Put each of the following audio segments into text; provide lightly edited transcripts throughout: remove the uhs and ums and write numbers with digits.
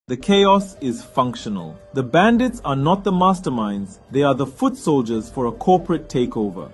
The chaos is functional. The bandits are not the masterminds, they are the foot soldiers for a corporate takeover.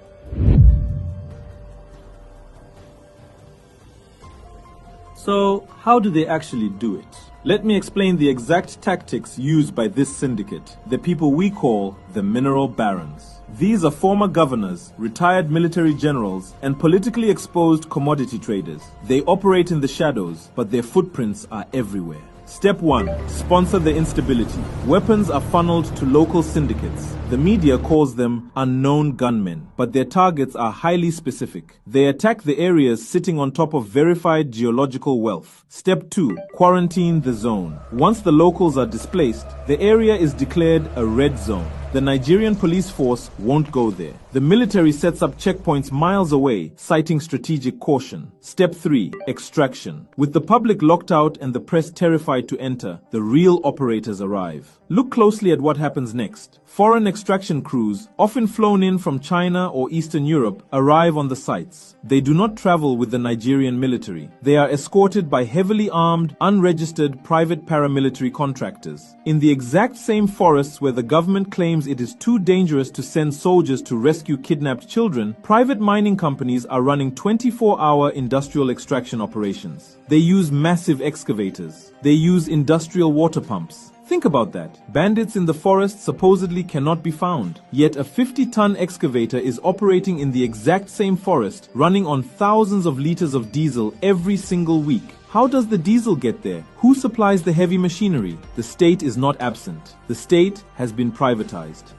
So, how do they actually do it? Let me explain the exact tactics used by this syndicate, the people we call the mineral barons. These are former governors, retired military generals, and politically exposed commodity traders. They operate in the shadows, but their footprints are everywhere. Step 1. Sponsor the instability. Weapons are funneled to local syndicates. The media calls them unknown gunmen, but their targets are highly specific. They attack the areas sitting on top of verified geological wealth. Step 2. Quarantine the zone. Once the locals are displaced, the area is declared a red zone. The Nigerian police force won't go there. The military sets up checkpoints miles away, citing strategic caution. Step 3. Extraction. With the public locked out and the press terrified to enter, the real operators arrive. Look closely at what happens next. Foreign extraction crews, often flown in from China or Eastern Europe, arrive on the sites. They do not travel with the Nigerian military. They are escorted by heavily armed, unregistered private paramilitary contractors. In the exact same forests where the government claims it is too dangerous to send soldiers to rescue kidnapped children, private mining companies are running 24-hour industrial extraction operations. They use massive excavators. They use industrial water pumps. Think about that. Bandits in the forest supposedly cannot be found. Yet a 50-ton excavator is operating in the exact same forest, running on thousands of liters of diesel every single week. How does the diesel get there? Who supplies the heavy machinery? The state is not absent. The state has been privatized.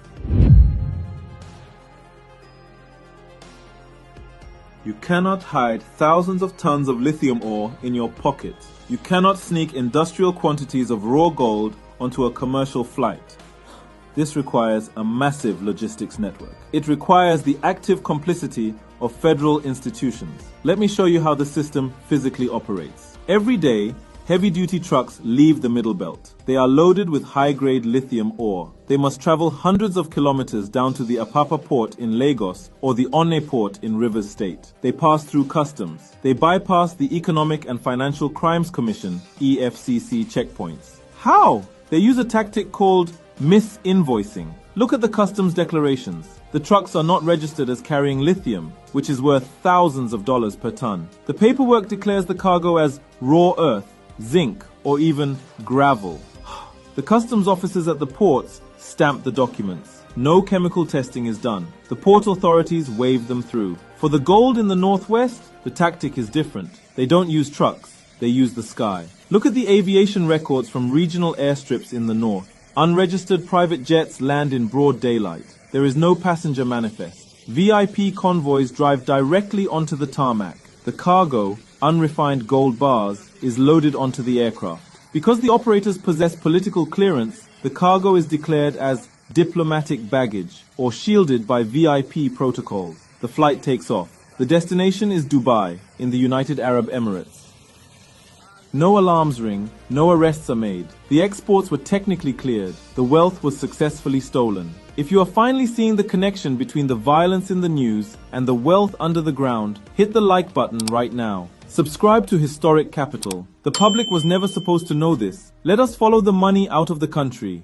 You cannot hide thousands of tons of lithium ore in your pocket. You cannot sneak industrial quantities of raw gold onto a commercial flight. This requires a massive logistics network. It requires the active complicity of federal institutions. Let me show you how the system physically operates. Every day, heavy-duty trucks leave the Middle Belt. They are loaded with high-grade lithium ore. They must travel hundreds of kilometers down to the Apapa port in Lagos or the Onne port in Rivers State. They pass through customs. They bypass the Economic and Financial Crimes Commission, EFCC checkpoints. How? They use a tactic called misinvoicing. Look at the customs declarations. The trucks are not registered as carrying lithium, which is worth thousands of dollars per ton. The paperwork declares the cargo as raw earth, zinc, or even gravel. The customs officers at the ports stamp the documents. No chemical testing is done. The port authorities wave them through. For the gold in the northwest, the tactic is different. They don't use trucks, they use the sky. Look at the aviation records from regional airstrips in the north. Unregistered private jets land in broad daylight. There is no passenger manifest. VIP convoys drive directly onto the tarmac. The cargo, unrefined gold bars, is loaded onto the aircraft. Because the operators possess political clearance, the cargo is declared as diplomatic baggage or shielded by VIP protocols. The flight takes off. The destination is Dubai, in the United Arab Emirates. No alarms ring, no arrests are made. The exports were technically cleared. The wealth was successfully stolen. If you are finally seeing the connection between the violence in the news and the wealth under the ground, hit the like button right now. Subscribe to Historic Capital. The public was never supposed to know this. Let us follow the money out of the country.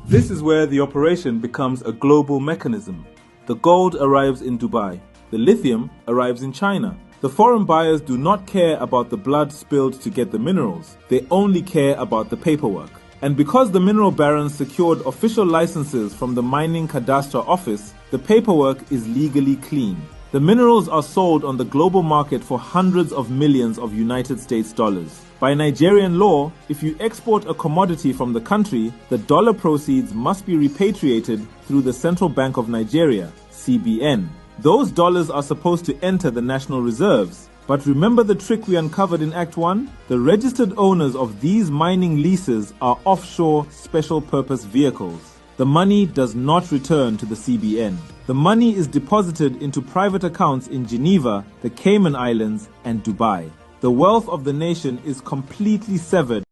This is where the operation becomes a global mechanism. The gold arrives in Dubai. The lithium arrives in China. The foreign buyers do not care about the blood spilled to get the minerals. They only care about the paperwork. And because the mineral barons secured official licenses from the Mining Cadastre Office, the paperwork is legally clean. The minerals are sold on the global market for hundreds of millions of United States dollars. By Nigerian law, if you export a commodity from the country, the dollar proceeds must be repatriated through the Central Bank of Nigeria, CBN. Those dollars are supposed to enter the national reserves. But remember the trick we uncovered in Act 1? The registered owners of these mining leases are offshore special purpose vehicles. The money does not return to the CBN. The money is deposited into private accounts in Geneva, the Cayman Islands, and Dubai. The wealth of the nation is completely severed